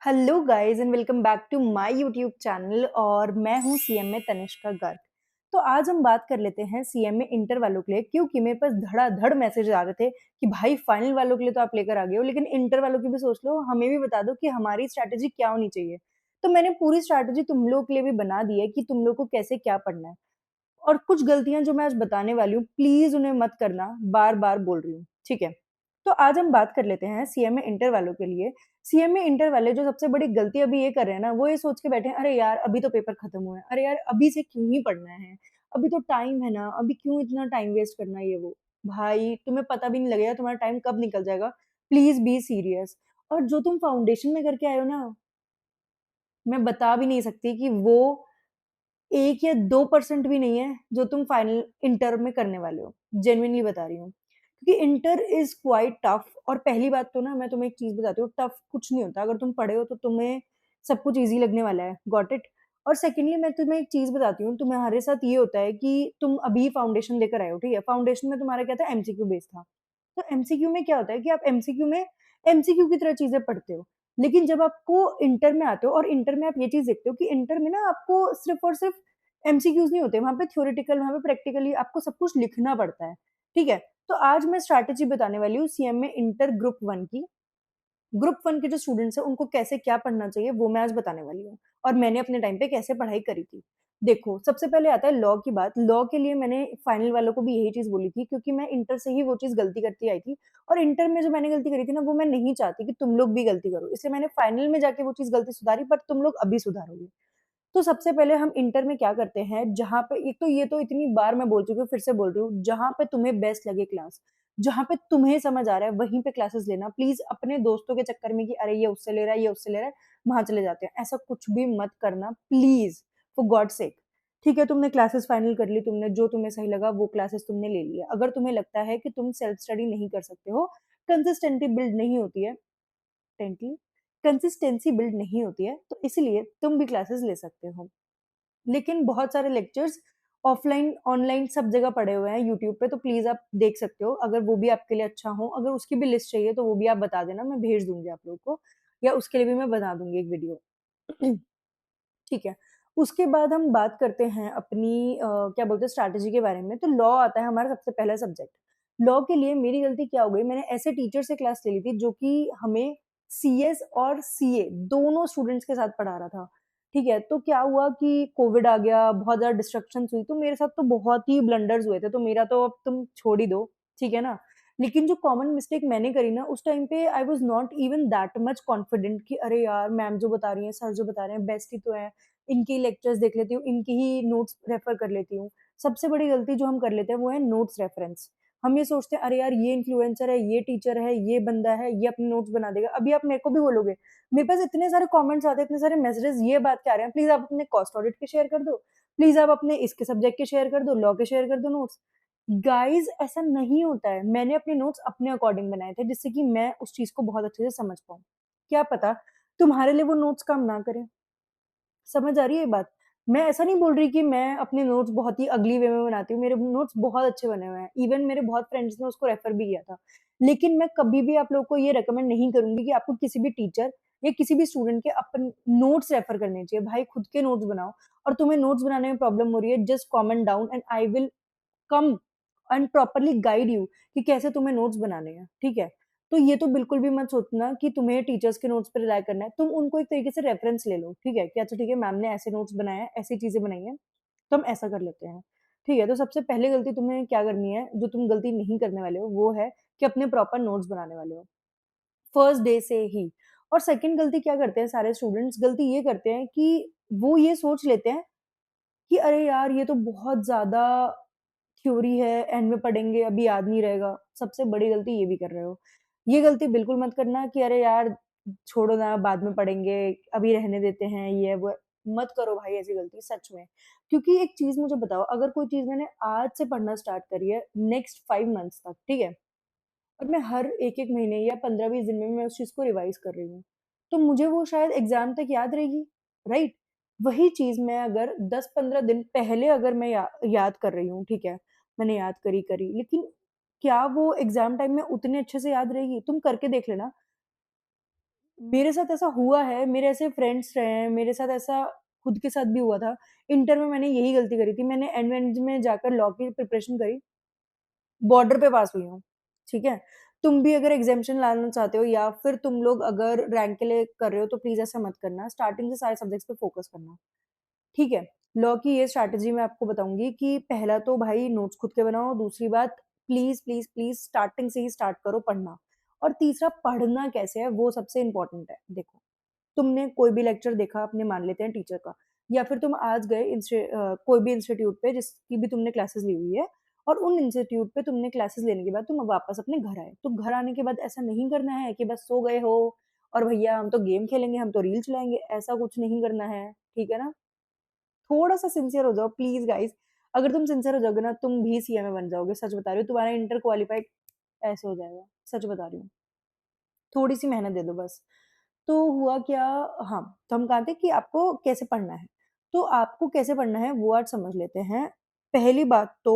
Hello guys and welcome back to my YouTube channel और मैं हूं सीएमए तनिष्का गर्ग। तो आज हम बात कर लेते हैं सीएमए इंटर वालों के लिए, क्योंकि मेरे पास धड़ाधड़ मैसेज आ रहे थे कि भाई फाइनल वालों के लिए तो आप लेकर आ गए हो, लेकिन इंटर वालों की भी सोच लो, हमें भी बता दो कि हमारी स्ट्रैटेजी क्या होनी चाहिए। तो मैंने पूरी स्ट्रैटेजी तुम लोग के लिए भी बना दी है कि तुम लोग को कैसे क्या पढ़ना है। और कुछ गलतियां जो मैं आज बताने वाली हूँ, प्लीज उन्हें मत करना, बार बार बोल रही हूँ, ठीक है। तो आज हम बात कर लेते हैं सीएमए इंटर वालों के लिए। सीएमए इंटर वाले जो सबसे बड़ी गलती अभी ये कर रहे हैं ना, वो ये सोच के बैठे हैं, अरे यार अभी तो पेपर खत्म हुए हैं, अरे यार अभी से क्यों ही पढ़ना है, अभी तो टाइम है ना, अभी क्यों इतना टाइम वेस्ट करना है ये वो। भाई तुम्हें पता भी नहीं लगेगा तुम्हारा टाइम कब निकल जाएगा। Please be serious. और जो तुम फाउंडेशन में करके आए हो ना, मैं बता भी नहीं सकती कि वो 1 या 2% भी नहीं है जो तुम फाइनल इंटर में करने वाले हो। जेन्युइनली बता रही हूँ, क्योंकि इंटर इज क्वाइट टफ। और पहली बात तो ना, मैं तुम्हें एक चीज बताती हूँ, टफ कुछ नहीं होता। अगर तुम पढ़े हो तो तुम्हें सब कुछ इजी लगने वाला है, गॉट इट। और सेकेंडली मैं तुम्हें एक चीज बताती हूँ, तुम्हारे साथ ये होता है कि तुम अभी फाउंडेशन लेकर आए हो, ठीक है। फाउंडेशन में तुम्हारा क्या था, एमसीक्यू बेस था। तो एमसीक्यू में क्या होता है कि आप एमसीक्यू में एमसीक्यू की तरह चीजें पढ़ते हो। लेकिन जब आपको इंटर में आते हो, और इंटर में आप ये चीज देखते हो कि इंटर में ना आपको सिर्फ और सिर्फ एमसीक्यूज नहीं होते वहां पे, थ्योरेटिकल, वहां पे प्रैक्टिकली आपको सब कुछ लिखना पड़ता है, ठीक है। तो आज मैं स्ट्रैटेजी बताने वाली हूँ सीएम में इंटर ग्रुप 1 की। ग्रुप 1 के जो स्टूडेंट्स हैं उनको कैसे क्या पढ़ना चाहिए वो मैं आज बताने वाली हूँ, और मैंने अपने टाइम पे कैसे पढ़ाई करी थी। देखो, सबसे पहले आता है लॉ की बात। लॉ के लिए मैंने फाइनल वालों को भी यही चीज बोली थी, क्योंकि मैं इंटर से ही वो चीज गलती करती आई थी। और इंटर में जो मैंने गलती करी थी ना, वो मैं नहीं चाहती कि तुम लोग भी गलती करो, इसलिए मैंने फाइनल में जाके वो चीज गलती सुधारी, पर तुम लोग अभी सुधारोगे। तो सबसे पहले हम इंटर में क्या करते हैं, जहां पे एक तो ये तो इतनी बार मैं बोल चुकी हूँ, फिर से बोल रही हूँ, जहां पे तुम्हें बेस्ट लगे क्लास, जहां पे तुम्हें समझ आ रहा है वहीं पे क्लासेस लेना। प्लीज अपने दोस्तों के चक्कर में कि अरे ये उससे ले रहा है, ये उससे ले रहा है, वहां चले जाते हैं, ऐसा कुछ भी मत करना प्लीज, फॉर गॉड सेक। ठीक है, तुमने क्लासेस फाइनल कर ली, तुमने जो तुम्हें सही लगा वो क्लासेस तुमने ले लिया। अगर तुम्हें लगता है कि तुम सेल्फ स्टडी नहीं कर सकते हो, कंसिस्टेंटी बिल्ड नहीं होती है, कंसिस्टेंटली कंसिस्टेंसी बिल्ड नहीं होती है, तो इसलिए तुम भी क्लासेस ले सकते हो। लेकिन बहुत सारे लेक्चर्स ऑफलाइन ऑनलाइन सब जगह पड़े हुए हैं यूट्यूब पे, तो प्लीज आप देख सकते हो, अगर वो भी आपके लिए अच्छा हो। अगर उसकी भी लिस्ट चाहिए तो वो भी आप बता देना, मैं भेज दूंगी आप लोगों को, या उसके लिए भी मैं बना दूंगी एक वीडियो। ठीक है। उसके बाद हम बात करते हैं अपनी क्या बोलते हैं स्ट्रैटेजी के बारे में। तो लॉ आता है हमारा सबसे पहला सब्जेक्ट। लॉ के लिए मेरी गलती क्या हो गई, मैंने ऐसे टीचर से क्लास ले ली थी जो कि हमें सीएस और सीए दोनों स्टूडेंट्स के साथ पढ़ा रहा था, ठीक है। तो क्या हुआ कि कोविड आ गया, बहुत ज्यादा डिस्ट्रक्शन हुई, तो मेरे साथ तो बहुत ही ब्लंडर्स हुए थे, तो मेरा तो अब तुम छोड़ ही दो, ठीक है ना। लेकिन जो कॉमन मिस्टेक मैंने करी ना, उस टाइम पे I was not even that much confident कि अरे यार मैम जो बता रही है, सर जो बता रहे हैं, बेस्ट ही तो है, इनकी लेक्चर्स देख लेती हूँ, इनकी ही नोट्स रेफर कर लेती हूँ। सबसे बड़ी गलती जो हम कर लेते हैं वो है नोट्स रेफरेंस। हम ये सोचते हैं अरे यार ये इन्फ्लुएंसर है, ये टीचर है, ये बंदा है, ये अपने नोट्स बना देगा। अभी आप मेरे को भी बोलोगे, मेरे पास इतने सारे कमेंट्स आते हैं, इतने सारे मैसेजेस ये बात क्या आ रहे हैं, प्लीज आप अपने कॉस्ट ऑडिट के शेयर कर दो, प्लीज आप अपने इसके सब्जेक्ट के शेयर कर दो, लॉ के शेयर कर दो नोट्स। गाइज ऐसा नहीं होता है, मैंने अपने नोट्स अपने अकॉर्डिंग बनाए थे, जिससे कि मैं उस चीज को बहुत अच्छे से समझ पाऊँ। क्या पता तुम्हारे लिए वो नोट्स काम ना करें। समझ आ रही है ये बात। मैं ऐसा नहीं बोल रही कि मैं अपने नोट्स बहुत ही अगली वे में बनाती हूँ, मेरे नोट्स बहुत अच्छे बने हुए हैं, इवन मेरे बहुत फ्रेंड्स ने उसको रेफर भी किया था। लेकिन मैं कभी भी आप लोग को ये रेकमेंड नहीं करूंगी कि आपको किसी भी टीचर या किसी भी स्टूडेंट के अपन नोट्स रेफर करने चाहिए। भाई खुद के नोट्स बनाओ। और तुम्हें नोट्स बनाने में प्रॉब्लम हो रही है, just comment down and I will come and properly guide you कि कैसे तुम्हें नोट्स बनाने हैं, ठीक है। तो ये तो बिल्कुल भी मत सोचना कि तुम्हें टीचर्स के नोट्स पर रिलाई करना है, तुम उनको एक तरीके से रेफरेंस ले लो, ठीक है, कि अच्छा ठीक है मैम ने ऐसे नोट्स बनाए हैं, ऐसी चीजें बनाई हैं, तो हम ऐसा कर लेते हैं, ठीक है। तो सबसे पहले गलती तुम्हें क्या करनी है, जो तुम गलती नहीं करने वाले हो, वो है कि अपने प्रॉपर नोट्स बनाने वाले हो फर्स्ट डे से ही। और सेकंड गलती क्या करते हैं सारे स्टूडेंट्स, गलती ये करते हैं कि वो ये सोच लेते हैं कि अरे यार ये तो बहुत ज़्यादा थ्योरी है, एंड में पढ़ेंगे अभी याद नहीं रहेगा। सबसे बड़ी गलती ये भी कर रहे हो। ये गलती बिल्कुल मत करना कि अरे यार छोड़ो ना बाद में पढ़ेंगे, अभी रहने देते हैं, ये है वो है। मत करो भाई ऐसी गलती सच में। क्योंकि एक चीज़ मुझे बताओ, अगर कोई चीज़ मैंने आज से पढ़ना स्टार्ट करी है नेक्स्ट 5 मंथ्स तक, ठीक है? और मैं हर 1-1 महीने या 15-20 दिन में मैं उस चीज़ को रिवाइज़ कर रही हूँ, तो मुझे वो शायद एग्ज़ाम तक याद रहेगी, राइट? वही चीज़ मैं अगर 10-15 दिन पहले अगर मैं याद कर रही हूँ, ठीक है? मैंने याद करी, लेकिन क्या वो एग्ज़ाम टाइम में उतने अच्छे से याद रहेगी? तुम करके देख लेना। मेरे साथ ऐसा हुआ है, मेरे ऐसे फ्रेंड्स रहे हैं, मेरे साथ ऐसा खुद के साथ भी हुआ था। इंटर में मैंने यही गलती करी थी, मैंने एंड में जाकर लॉ की प्रिपरेशन करी, बॉर्डर पे पास हुई हूँ, ठीक है? तुम भी अगर एग्ज़ामिनेशन लाना चाहते हो या फिर तुम लोग अगर रैंक के लिए कर रहे हो, तो प्लीज़ ऐसा मत करना, स्टार्टिंग से सारे सब्जेक्ट्स पे फ़ोकस करना, ठीक है? लॉ की ये स्ट्रैटेजी मैं आपको बताऊँगी कि पहला तो भाई नोट्स खुद के बनाओ, दूसरी बात प्लीज़, प्लीज़, प्लीज़ स्टार्टिंग से ही स्टार्ट करो पढ़ना और तीसरा पढ़ना कैसे है, वो सबसे इम्पोर्टेंट है। देखो, तुमने कोई भी लेक्चर देखा अपने मान लेते हैं टीचर का या फिर तुम आज गए कोई भी इंस्टीट्यूट पे जिसकी भी तुमने क्लासेस ली हुई है और उन इंस्टीट्यूट पे तुमने क्लासेस लेने के बाद तुम वापस अपने घर आए तो घर आने के बाद ऐसा नहीं करना है कि बस सो गए हो और भैया हम तो गेम खेलेंगे हम तो रील चलाएंगे ऐसा कुछ नहीं करना है ठीक है ना थोड़ा सा सिंसियर हो जाओ प्लीज गाइस अगर तुम सिंसियर हो जाओगे ना तुम भी सीएमए बन जाओगे सच बता रही हूँ तुम्हारा इंटर क्वालिफाइड ऐसे हो जाएगा सच बता रही हूँ थोड़ी-सी मेहनत दे दो बस। तो हुआ क्या हाँ, तो हम कहा थे कि आपको कैसे पढ़ना है। तो आपको कैसे पढ़ना है वो आज समझ लेते हैं। पहली बात तो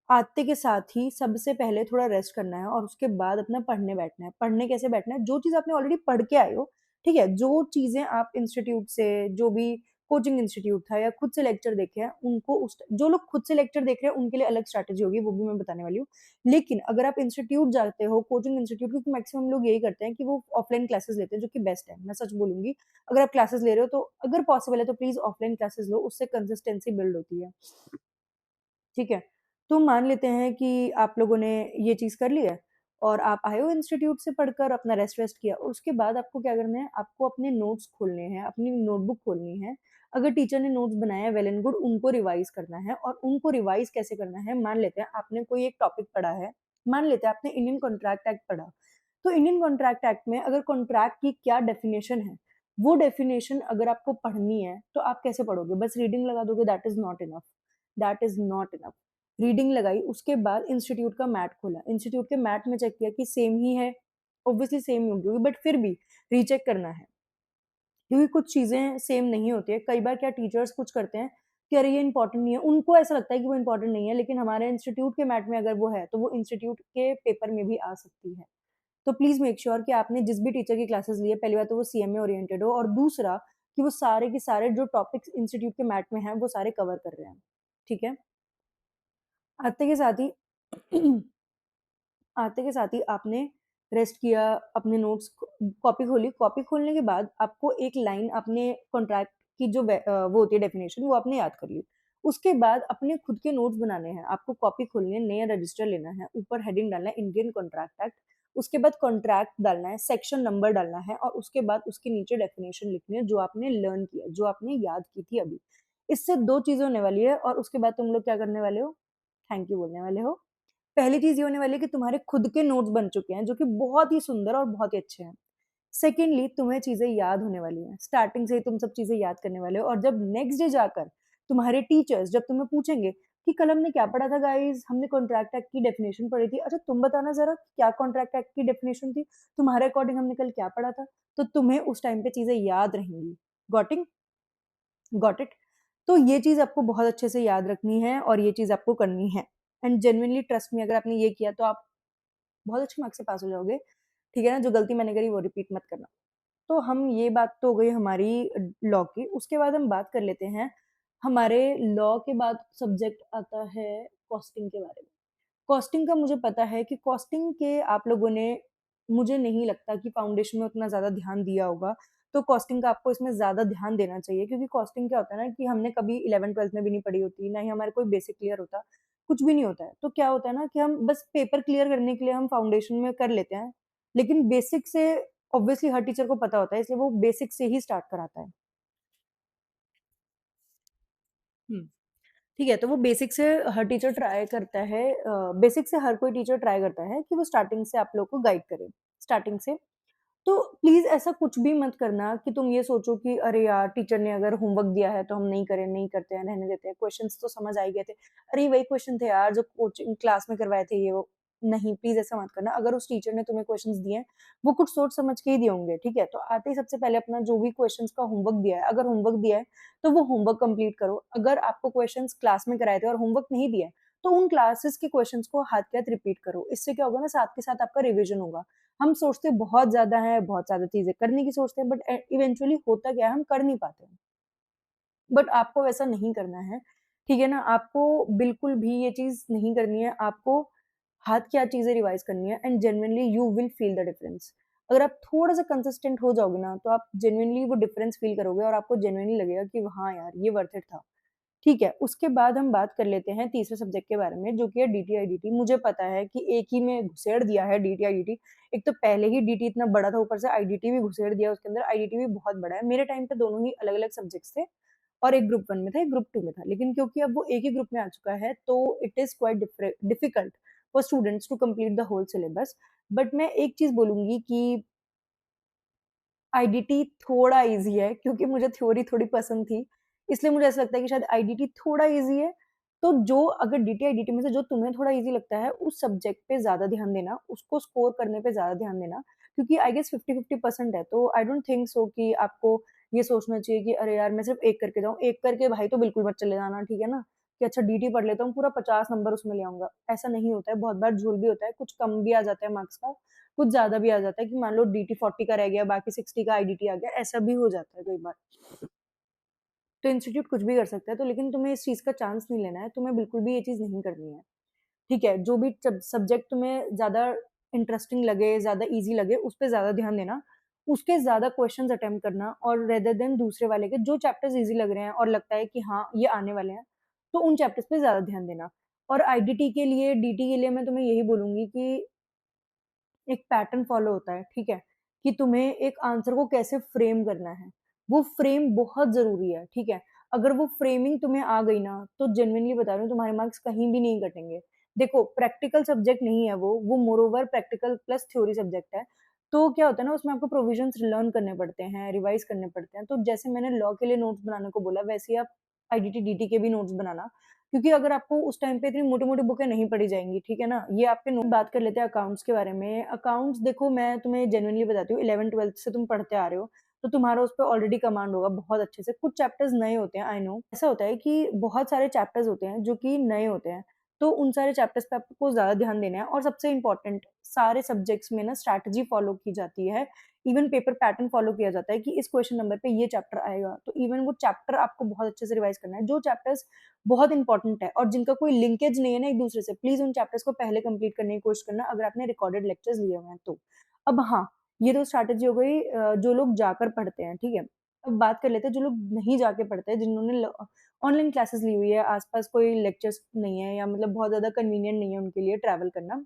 आते के साथ ही सबसे पहले थोड़ा रेस्ट करना है और उसके बाद अपना पढ़ने बैठना है। पढ़ने कैसे बैठना है? जो चीज़ आपने ऑलरेडी पढ़ के आए हो, ठीक है? जो चीज़ें आप इंस्टीट्यूट से, जो भी कोचिंग इंस्टीट्यूट था या खुद से लेक्चर देखे हैं, उनको उस जो लोग खुद से लेक्चर देख रहे हैं, उनके लिए अलग स्ट्रैटेजी होगी, वो भी मैं बताने वाली हूँ। लेकिन अगर आप इंस्टीट्यूट जाते हो, कोचिंग इंस्टीट्यूट क्योंकि मैक्सिमम लोग यही करते हैं कि वो ऑफलाइन क्लासेस लेते हैं, जो कि बेस्ट है। मैं सच बोलूँगी, अगर आप क्लासेस ले रहे हो, तो अगर पॉसिबल है, तो प्लीज़ ऑफलाइन क्लासेस लो, उससे कंसिस्टेंसी बिल्ड होती है। ठीक है? तो मान लेते हैं कि आप लोगों ने ये चीज़ कर ली है और आप आए हो इंस्टीट्यूट से पढ़कर अपना रेस्ट-वेस्ट किया और उसके बाद आपको क्या करना है, आपको अपने नोट्स खोलने हैं, अपनी नोटबुक खोलनी है। अगर टीचर ने नोट्स बनाया है वेल एंड गुड, उनको रिवाइज़ करना है और उनको रिवाइज़ कैसे करना है, मान लेते हैं आपने कोई एक टॉपिक पढ़ा है, मान लेते हैं आपने इंडियन कॉन्ट्रैक्ट एक्ट पढ़ा। तो इंडियन कॉन्ट्रैक्ट एक्ट में अगर कॉन्ट्रैक्ट की क्या डेफिनिशन है, वो डेफिनिशन अगर आपको पढ़नी है, तो आप कैसे पढ़ोगे? बस रीडिंग लगा दोगे that is not enough, that is not enough. Reading लगाई, उसके बाद इंस्टीट्यूट का मैट खोला। इंस्टीट्यूट के मैट में चेक किया कि सेम ही है, ऑब्वियसली सेम ही होगी बट फिर भी रीचेक करना है। क्योंकि कुछ चीज़ें सेम नहीं होती है। कई बार क्या टीचर्स कुछ करते हैं कि अरे ये इम्पोर्टेंट नहीं है, उनको ऐसा लगता है कि वो इम्पोर्टेंट नहीं है, लेकिन हमारे इंस्टीट्यूट के मैट में अगर वो है, तो वो इंस्टीट्यूट के पेपर में भी आ सकती है। तो प्लीज़ मेक श्योर कि आपने जिस भी टीचर की क्लासेस ली है, पहली बात तो वो सीएमए ओरिएंटेड हो और दूसरा कि वो सारे के सारे जो टॉपिक्स इंस्टीट्यूट के मैट में हैं, वो सारे कवर कर रहे हैं। ठीक है? आते के साथ ही आते के साथ ही आपने रेस्ट किया, अपने नोट्स कॉपी खोली, कॉपी खोलने के बाद आपको एक लाइन अपने कॉन्ट्रैक्ट की जो वो होती है डेफिनिशन वो आपने याद कर ली। उसके बाद अपने खुद के नोट्स बनाने हैं, आपको कॉपी खोलनी है, नया रजिस्टर लेना है, ऊपर हेडिंग डालना है इंडियन कॉन्ट्रैक्ट एक्ट, उसके बाद कॉन्ट्रैक्ट डालना है, सेक्शन नंबर डालना है और उसके बाद उसके नीचे डेफिनिशन लिखनी है जो आपने लर्न किया, जो आपने याद की थी अभी। इससे 2 चीज़ें होने वाली है और उसके बाद तुम लोग क्या करने वाले हो? थैंक यू बोलने वाले हो। पहली चीज़ ये होने वाली है कि तुम्हारे खुद के नोट्स बन चुके हैं, जो कि बहुत ही सुंदर और बहुत ही अच्छे हैं। सेकेंडली तुम्हें चीज़ें याद होने वाली हैं। स्टार्टिंग से ही तुम सब चीज़ें याद करने वाले हो और जब नेक्स्ट डे जाकर तुम्हारे टीचर्स जब तुम्हें पूछेंगे कि कल हमने क्या पढ़ा था गाइस? हमने कॉन्ट्रैक्ट एक्ट की डेफिनिशन पढ़ी थी। अच्छा तुम बताना ज़रा क्या कॉन्ट्रैक्ट एक्ट की डेफिनिशन थी? तुम्हारे अकॉर्डिंग हमने कल क्या पढ़ा था? तो तुम्हें उस टाइम पे चीज़ें याद रहेंगी। Got it? Got it? तो ये चीज़ आपको बहुत अच्छे से याद रखनी है और ये चीज़ आपको करनी है। एंड जेनुइनली ट्रस्ट मी अगर आपने ये किया तो आप बहुत अच्छे मार्क्स से पास हो जाओगे, ठीक है ना? जो गलती मैंने करी वो रिपीट मत करना। तो हम ये बात तो हो गई हमारी लॉ की, उसके बाद हम बात कर लेते हैं, हमारे लॉ के बाद सब्जेक्ट आता है कॉस्टिंग के बारे में। कॉस्टिंग का मुझे पता है कि कॉस्टिंग के आप लोगों ने मुझे नहीं लगता कि फाउंडेशन में उतना ज़्यादा ध्यान दिया होगा, तो कॉस्टिंग का आपको इसमें ज़्यादा ध्यान देना चाहिए क्योंकि कॉस्टिंग क्या होता है ना कि हमने कभी 11th-12th में भी नहीं पढ़ी होती, ना ही हमारा कोई बेसिक क्लियर होता, कुछ भी नहीं होता है। तो क्या होता है ना कि हम बस पेपर क्लियर करने के लिए हम फाउंडेशन में कर लेते हैं, लेकिन बेसिक से ऑब्वियसली हर टीचर को पता होता है इसलिए वो बेसिक से ही स्टार्ट कराता है। हुँ। ठीक है, तो वो बेसिक से हर टीचर ट्राई करता है बेसिक से हर कोई टीचर ट्राई करता है कि वो स्टार्टिंग से आप लोग को गाइड करे, स्टार्टिंग से। तो प्लीज़ ऐसा कुछ भी मत करना कि तुम ये सोचो कि अरे यार! टीचर ने अगर होमवर्क दिया है तो हम नहीं करें, नहीं करते हैं, रहने देते हैं, क्वेश्चन्स तो समझ आ ही गए थे। अरे! ये वही क्वेश्चन थे यार जो कोचिंग क्लास में करवाए थे ये वो। नहीं, प्लीज़ ऐसा मत करना। अगर उस टीचर ने तुम्हें क्वेश्चन्स दिए हैं, वो कुछ सोच समझ के ही दिए होंगे, ठीक है? तो आते ही सबसे पहले अपना जो भी क्वेश्चन्स का होमवर्क दिया है, अगर होमवर्क दिया है, तो वो होमवर्क कंप्लीट करो। अगर आपको क्वेश्चन्स क्लास में कराए थे और होमवर्क नहीं दिया है, तो उन क्लासेस के क्वेश्चन्स को हाथ के हाथ रिपीट करो। इससे क्या होगा ना साथ के साथ आपका रिविज़न होगा। हम सोचते बहुत ज़्यादा हैं, बहुत ज़्यादा चीज़ें करने की सोचते हैं, बट इवेंचुअली होता क्या है, हम कर नहीं पाते हैं। बट आपको वैसा नहीं करना है, ठीक है ना? आपको बिल्कुल भी ये चीज़ नहीं करनी है, आपको हाथ क्या चीज़ें रिवाइज़ करनी है and genuinely you will feel the difference. अगर आप थोड़ा-सा कंसिस्टेंट हो जाओगे ना, तो आप जेन्युइनली वो डिफरेंस फील करोगे और आपको जेन्युइनली लगेगा कि हाँ यार, ये वर्थ इट था। ठीक है, उसके बाद हम बात कर लेते हैं तीसरे सब्जेक्ट के बारे में, जो कि है डीटी-आईडीटी। मुझे पता है कि एक ही में घुसेड़ दिया है डीटी-आईडीटी। एक तो पहले ही डीटी इतना बड़ा था, ऊपर से आईडीटी भी घुसेड़ दिया उसके अंदर, आईडीटी भी बहुत बड़ा है। मेरे टाइम पे दोनों ही अलग-अलग सब्जेक्ट्स थे और एक ग्रुप 1 में था, एक ग्रुप 2 में था। लेकिन क्योंकि अब वो एक ही ग्रुप में आ चुका है, तो it is quite difficult for students to complete the whole syllabus. But मैं एक चीज़ बोलूँगी कि आईडीटी थोड़ा ईज़ी है क्योंकि मुझे थ्योरी थोड़ी पसंद थी, इसलिए मुझे ऐसा लगता है कि शायद आईडीटी थोड़ा ईज़ी है। तो जो अगर डीटी-आईडीटी में से जो तुम्हें थोड़ा ईज़ी लगता है, उस सब्जेक्ट पे ज़्यादा ध्यान देना, उसको स्कोर करने पे ज़्यादा ध्यान देना, क्योंकि आई गेस 50-50% है, तो आई डोंट थिंक सो कि आपको ये सोचना चाहिए कि अरे यार! मैं सिर्फ़ 1 करके जाऊँ, 1 करके भाई तो बिल्कुल मत चले जाना, ठीक है ना? कि अच्छा डीटी पढ़ लेता हूँ, पूरा 50 नंबर उसमें ले आऊँगा, ऐसा नहीं होता है, बहुत बार झोल भी होता है, कुछ कम भी आ जाता है मार्क्स का, कुछ ज़्यादा भी आ जाता है कि मान लो डीटी 40 का रह गया, बाकी 60 का आईडीटी आ गया, ऐसा भी हो जाता है कई बार। तो इंस्टीट्यूट कुछ भी कर सकता है, तो लेकिन तुम्हें इस चीज़ का चांस नहीं लेना है, तुम्हें बिल्कुल भी ये चीज़ नहीं करनी है, ठीक है? जो भी सब्जेक्ट तुम्हें ज़्यादा इंटरेस्टिंग लगे, ज़्यादा ईज़ी लगे, उस पे ज़्यादा ध्यान देना, उसके ज़्यादा क्वेश्चन्स अटेम्प्ट करना और रेदर देन दूसरे वाले के जो चैप्टर्स ईज़ी लग रहे हैं और लगता है कि हाँ, ये आने वाले हैं, तो उन चैप्टर्स पे ज़्यादा ध्यान देना। और आईडीटी के लिए, डीटी के लिए मैं तुम्हें यही बोलूँगी कि एक पैटर्न फॉलो होता है, ठीक है? कि तुम्हें एक आंसर को कैसे फ्रेम करना है, वो फ्रेम बहुत ज़रूरी है, ठीक है? अगर वो फ्रेमिंग तुम्हें आ गई ना, तो जेनुइनली बता रही हूँ तुम्हारे मार्क्स कहीं भी नहीं कटेंगे। देखो प्रैक्टिकल सब्जेक्ट नहीं है वो more over practical plus theory subject है। तो क्या होता है ना उसमें आपको प्रोविज़न्स लर्न करने पड़ते हैं, रिवाइज़ करने पड़ते हैं। तो जैसे मैंने लॉ के लिए नोट्स बनाने को बोला, वैसे ही आप आईडीटी, डीटी के भी नोट्स बनाना। क्योंकि अगर आपको उस टाइम पे इतनी मोटी-मोटी बुकें नहीं पढ़ी जाएँगी, ठीक है ना? ये आपके नो बात कर लेते हैं अकाउंट्स के बारे में। अकाउंट्स देखो मैं तुम्हें जेनुइनली बताती हूँ 11th-12th से तुम पढ़ते आ रहे हो, तो तुम्हारा उस पे ऑलरेडी कमांड होगा बहुत अच्छे से। कुछ चैप्टर्स नए होते हैं आई नो। ऐसा होता है कि बहुत सारे चैप्टर्स होते हैं जो कि नए होते हैं, तो उन सारे चैप्टर्स पे आपको ज़्यादा ध्यान देना है और सबसे इम्पोर्टेंट सारे सब्जेक्ट्स में ना स्ट्रैटेजी फॉलो की जाती है। इवन पेपर पैटर्न फॉलो किया जाता है कि इस क्वेश्चन नंबर पे ये चैप्टर आएगा, तो इवन वो चैप्टर आपको बहुत अच्छे से रिवाइज़ करना है। जो चैप्टर्स बहुत इंपॉर्टेंट है और जिनका कोई लिंकेज नहीं है ना एक-दूसरे से, प्लीज़ उन चैप्टर्स को पहले कंप्लीट करने की कोशिश करना अगर आपने रिकॉर्डेड लेक्चर्स लिए हुए हैं तो। अब हाँ, ये तो स्ट्रैटेजी हो गई जो लोग जाकर पढ़ते हैं, ठीक है? अब बात कर लेते हैं जो लोग नहीं जाके पढ़ते हैं, जिन्होंने ऑनलाइन क्लासेस ली हुई है, आस-पास कोई लेक्चर्स नहीं है या मतलब बहुत ज़्यादा कन्वीनिएंट नहीं है उनके लिए ट्रैवल करना।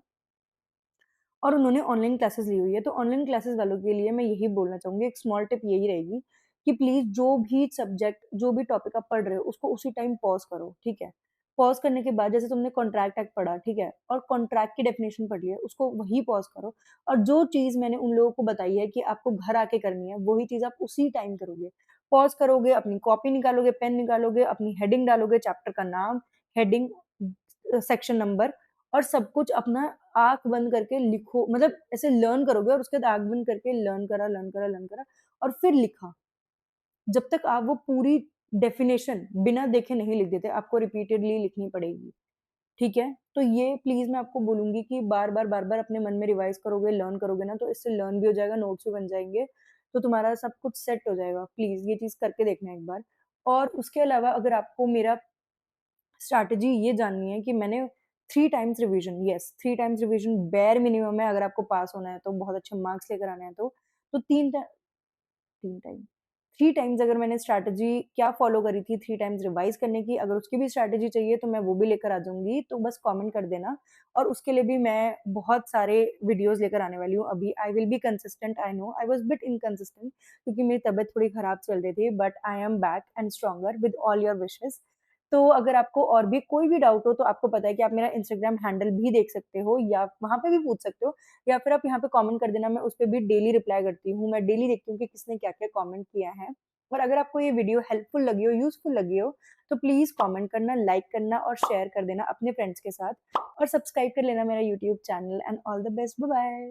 और उन्होंने ऑनलाइन क्लासेस ली हुई है, तो ऑनलाइन क्लासेस वालों के लिए मैं यही बोलना चाहूँगी, एक स्मॉल टिप यही रहेगी कि प्लीज़ जो भी सब्जेक्ट, जो भी टॉपिक आप पढ़ रहे हो, उसको उसी टाइम पॉज़ करो, ठीक है? पॉज़ करने के बाद जैसे तुमने कॉन्ट्रैक्ट एक्ट पढ़ा, ठीक है? और कॉन्ट्रैक्ट की डेफिनिशन पढ़ी है, उसको वहीं पॉज़ करो और जो चीज़ मैंने उन लोगों को बताई है कि आपको घर आके करनी है, वही चीज़ आप उसी टाइम करोगे। पॉज़ करोगे, अपनी कॉपी निकालोगे, पेन निकालोगे, अपनी हेडिंग डालोगे, चैप्टर का नाम, हेडिंग, सेक्शन नंबर और सब कुछ अपना आँख बंद करके लिखो, मतलब ऐसे लर्न करोगे और उसके बाद आँख बंद करके लर्न करा और फिर लिखा। जब तक आप वो पूरी डेफ़िनेशन बिना देखे नहीं लिख देते, आपको रिपीटेडली लिखनी पड़ेगी, ठीक है? तो ये प्लीज़ मैं आपको बोलूँगी कि बार-बार, बार-बार अपने मन में रिवाइज़ करोगे, लर्न करोगे ना, तो इससे लर्न भी हो जाएगा, नोट्स भी बन जाएँगे, तो तुम्हारा सब कुछ सेट हो जाएगा। प्लीज़ ये चीज़ करके देखना एक बार। और उसके अलावा अगर आपको मेरा स्ट्रैटेजी ये जाननी है कि मैंने 3 times revision, yes 3 times revision bare minimum है अगर आपको पास होना है तो, बहुत अच्छे मार्क्स लेकर आने हैं तो 3 टाइम 3 टाइम्स अगर मैंने स्ट्रैटेजी क्या फ़ॉलो करी थी 3 टाइम्स रिवाइज़ करने की, अगर उसकी भी स्ट्रैटेजी चाहिए तो मैं वो भी लेकर आ जाऊँगी, तो बस कमेंट कर देना और उसके लिए भी मैं बहुत सारे वीडियोज़ लेकर आने वाली हूँ अभी। I will be consistent, I know I was bit inconsistent क्योंकि मेरी तबीयत थोड़ी खराब चल रही थी, but I am back and stronger with all your wishes. तो अगर आपको और भी कोई भी डाउट हो तो आपको पता है कि आप मेरा इंस्टाग्राम हैंडल भी देख सकते हो या वहाँ पे भी पूछ सकते हो या फिर आप यहाँ पे कमेंट कर देना, मैं उसपे भी डेली रिप्लाई करती हूँ। मैं डेली देखती हूँ कि किसने क्या-क्या कमेंट किया है। और अगर आपको ये वीडियो हेल्पफुल लगी हो, यूज़फुल लगी हो, तो प्लीज़ कमेंट करना, लाइक करना और शेयर कर देना अपने फ्रेंड्स के साथ और सब्सक्राइब कर लेना मेरा YouTube channel and all the best. Bye bye.